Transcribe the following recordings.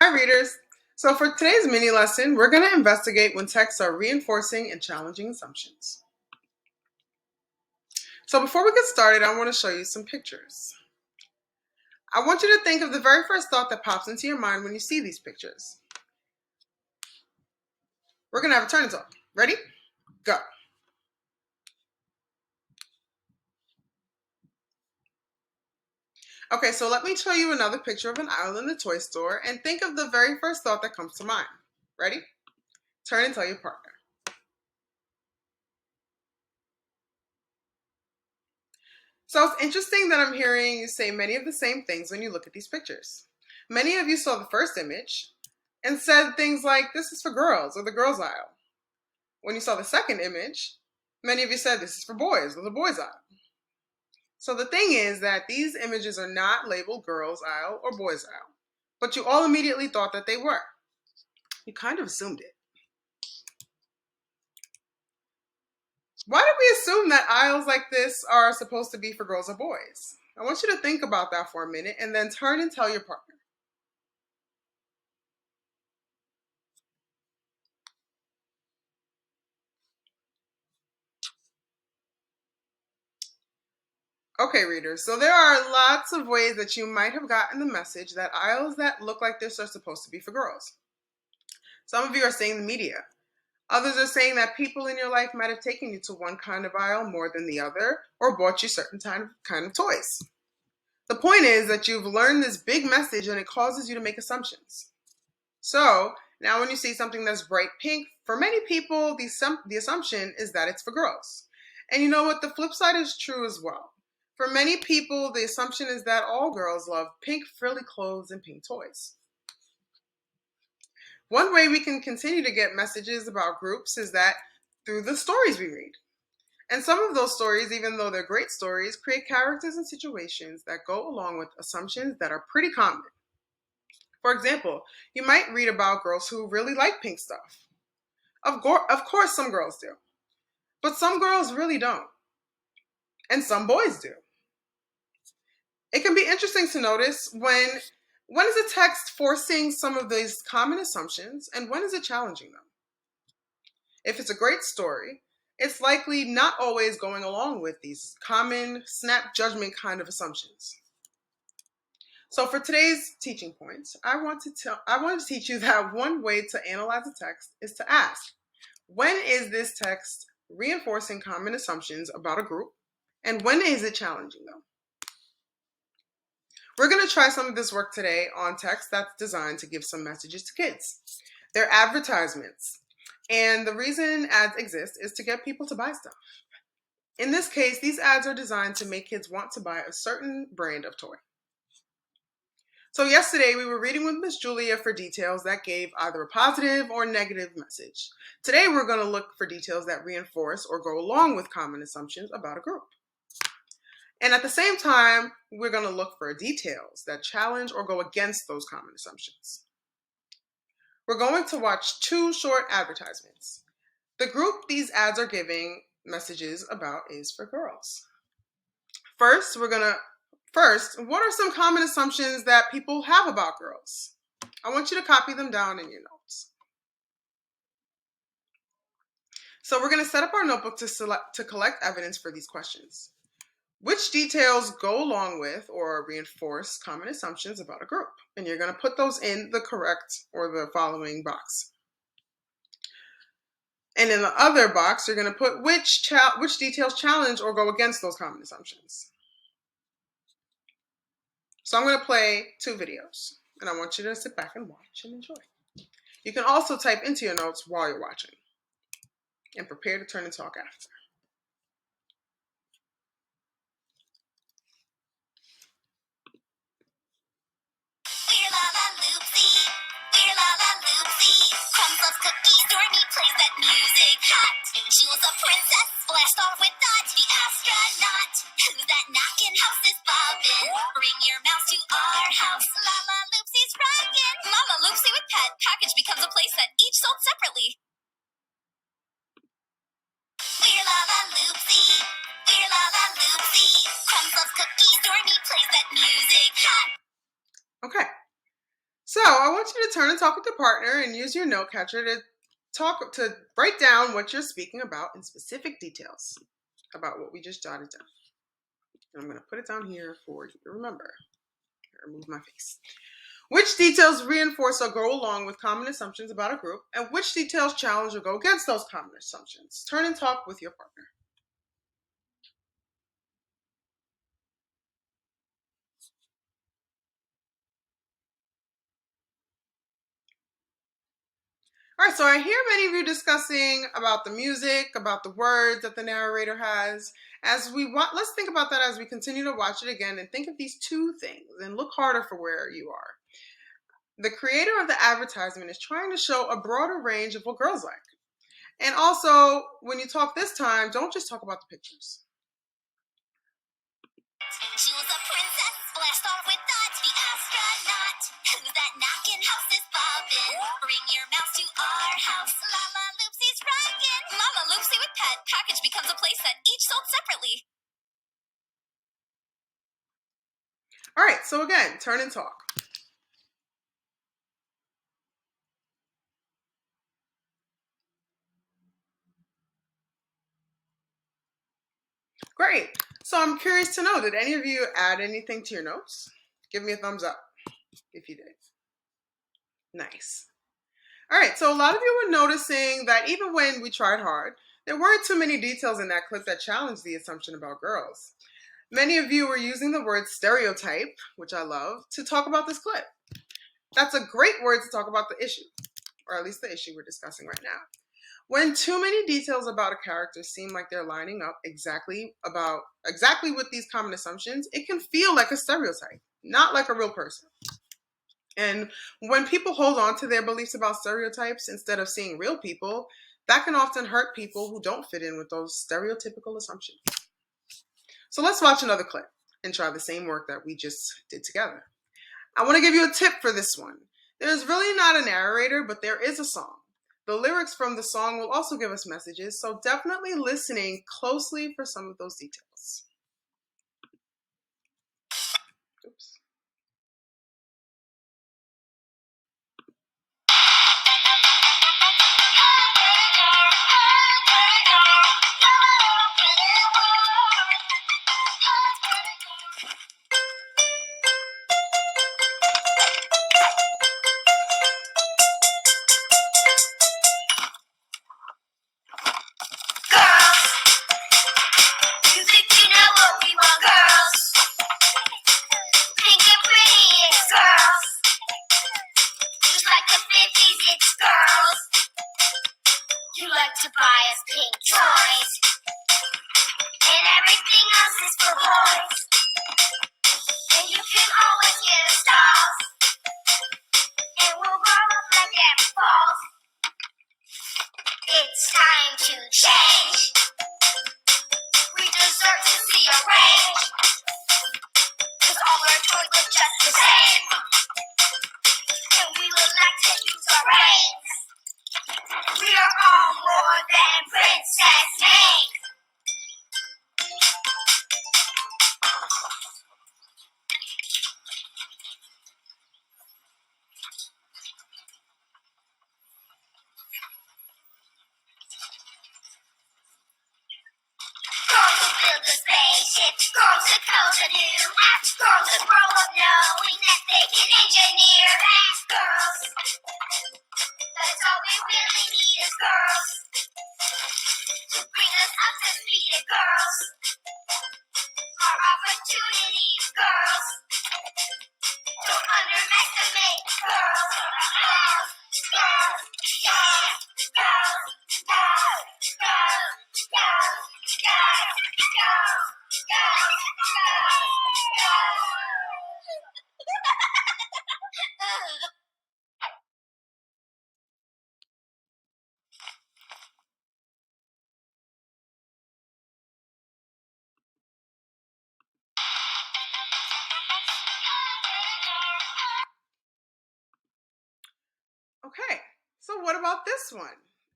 Hi readers! So for today's mini lesson, we're going to investigate when texts are reinforcing and challenging assumptions. So before we get started, I want to show you some pictures. I want you to think of the very first thought that pops into your mind when you see these pictures. We're going to have a turn and talk. Ready? Go. Okay, so let me show you another picture of an aisle in the toy store and think of the very first thought that comes to mind. Ready? Turn and tell your partner. So it's interesting that I'm hearing you say many of the same things when you look at these pictures. Many of you saw the first image and said things like, this is for girls, or the girls aisle. When you saw the second image, many of you said this is for boys, or the boys aisle. So the thing is that these images are not labeled girls aisle or boys aisle, but you all immediately thought that they were. You kind of assumed it. Why did we assume that aisles like this are supposed to be for girls or boys? I want you to think about that for a minute and then turn and tell your partner. Okay, readers, so there are lots of ways that you might have gotten the message that aisles that look like this are supposed to be for girls. Some of you are saying the media. Others are saying that people in your life might have taken you to one kind of aisle more than the other or bought you certain kind of toys. The point is that you've learned this big message and it causes you to make assumptions. So now when you see something that's bright pink, for many people, the assumption is that it's for girls. And you know what? The flip side is true as well. For many people, the assumption is that all girls love pink frilly clothes and pink toys. One way we can continue to get messages about groups is that through the stories we read. And some of those stories, even though they're great stories, create characters and situations that go along with assumptions that are pretty common. For example, you might read about girls who really like pink stuff. Of course, some girls do. But some girls really don't. And some boys do. It can be interesting to notice when is a text forcing some of these common assumptions and when is it challenging them? If it's a great story, it's likely not always going along with these common snap judgment kind of assumptions. So for today's teaching points, I want to teach you that one way to analyze a text is to ask, when is this text reinforcing common assumptions about a group, and when is it challenging them? We're going to try some of this work today on text that's designed to give some messages to kids. They're advertisements, and the reason ads exist is to get people to buy stuff. In this case, these ads are designed to make kids want to buy a certain brand of toy. So yesterday we were reading with Miss Julia for details that gave either a positive or negative message. Today we're going to look for details that reinforce or go along with common assumptions about a group. And at the same time, we're going to look for details that challenge or go against those common assumptions. We're going to watch two short advertisements. The group these ads are giving messages about is for girls. First, what are some common assumptions that people have about girls? I want you to copy them down in your notes. So we're going to set up our notebook to collect evidence for these questions. Which details go along with or reinforce common assumptions about a group? And you're going to put those in the correct or the following box. And in the other box, you're going to put which details challenge or go against those common assumptions. So I'm going to play two videos, and I want you to sit back and watch and enjoy. You can also type into your notes while you're watching, and prepare to turn and talk after. We're La La Loopsy. We're La La Loopsy. Crumbs loves cookies. Stormy plays that music hot. Jules a princess. Blast off with Dot the astronaut. Who's that knocking? House is bobbing. Bring your mouse to our house. La La Loopsy's rockin'. La La Loopsy with pet. Package becomes a playset, each sold separately. We're La La Loopsy. We're La La Loopsy. Crumbs loves cookies. Stormy plays that music hot. Okay. So I want you to turn and talk with your partner and use your note catcher to write down what you're speaking about in specific details about what we just jotted down. And I'm going to put it down here for you to remember. Remove my face. Which details reinforce or go along with common assumptions about a group, and which details challenge or go against those common assumptions? Turn and talk with your partner. All right, so I hear many of you discussing about the music, about the words that the narrator has. Let's think about that as we continue to watch it again and think of these two things and look harder for where you are. The creator of the advertisement is trying to show a broader range of what girls like. And also, when you talk this time, don't just talk about the pictures. She was a princess, splashed off with Dot, the astronaut. Who's that knocking? House is bobbing. Bring your mouse to our house. Lala Loopsy's rockin'. Mama Loopsy with pet. Package becomes a playset, each sold separately. All right, so again, turn and talk. Great. So I'm curious to know, did any of you add anything to your notes? Give me a thumbs up if you did. Nice. All right, so a lot of you were noticing that even when we tried hard, there weren't too many details in that clip that challenged the assumption about girls. Many of you were using the word stereotype, which I love, to talk about this clip. That's a great word to talk about the issue, or at least the issue we're discussing right now. When too many details about a character seem like they're lining up exactly with these common assumptions, it can feel like a stereotype, not like a real person. And when people hold on to their beliefs about stereotypes instead of seeing real people, that can often hurt people who don't fit in with those stereotypical assumptions. So let's watch another clip and try the same work that we just did together. I want to give you a tip for this one. There's really not a narrator, but there is a song. The lyrics from the song will also give us messages, so definitely listening closely for some of those details. Oops. To buy us pink toys, and everything else is for boys. And you can always get us dolls, and we'll grow up like every falls. It's time to change. We deserve to see a range, 'cause all our toys look just the same, and we would like to use our reins. We are all more than princess names. Girls who build a spaceship, girls who code a new app, girls who grow up knowing that they can engineer apps. Girls, that's all we really need is girls. Bring us up to speed, girls. Our opportunities, girls. Don't underestimate girls. Girls, girls, girls, girls, girls, girls, girls, girls, girls, girls, girls. Okay, so what about this one?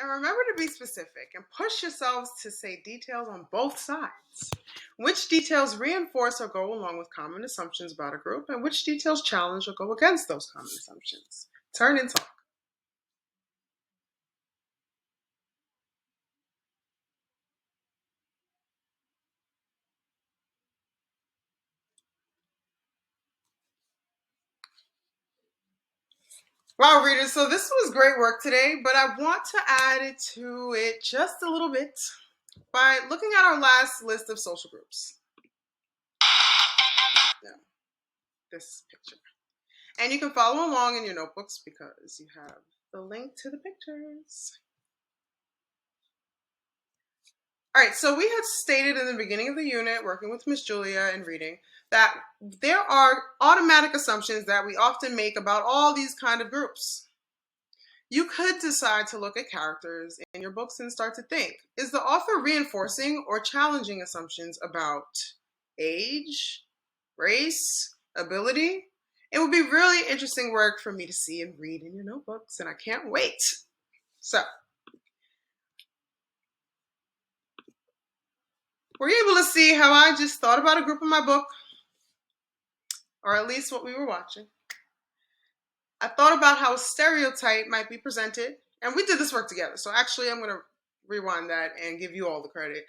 And remember to be specific and push yourselves to say details on both sides. Which details reinforce or go along with common assumptions about a group, and which details challenge or go against those common assumptions. Turn and talk. Wow, readers, so this was great work today, but I want to add to it just a little bit by looking at our last list of social groups. Now, this picture. And you can follow along in your notebooks because you have the link to the pictures. All right, so we had stated in the beginning of the unit, working with Miss Julia and reading, that there are automatic assumptions that we often make about all these kind of groups. You could decide to look at characters in your books and start to think, is the author reinforcing or challenging assumptions about age, race, ability? It would be really interesting work for me to see and read in your notebooks, and I can't wait. So, were you able to see how I just thought about a group in my book? Or at least what we were watching. I thought about how a stereotype might be presented, and we did this work together. So actually, I'm going to rewind that and give you all the credit.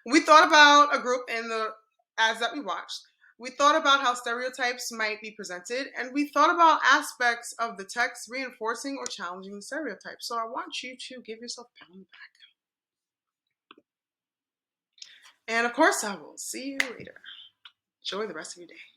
We thought about a group in the ads that we watched. We thought about how stereotypes might be presented, and we thought about aspects of the text reinforcing or challenging the stereotype. So I want you to give yourself a pat on the back. And of course, I will see you later. Enjoy the rest of your day.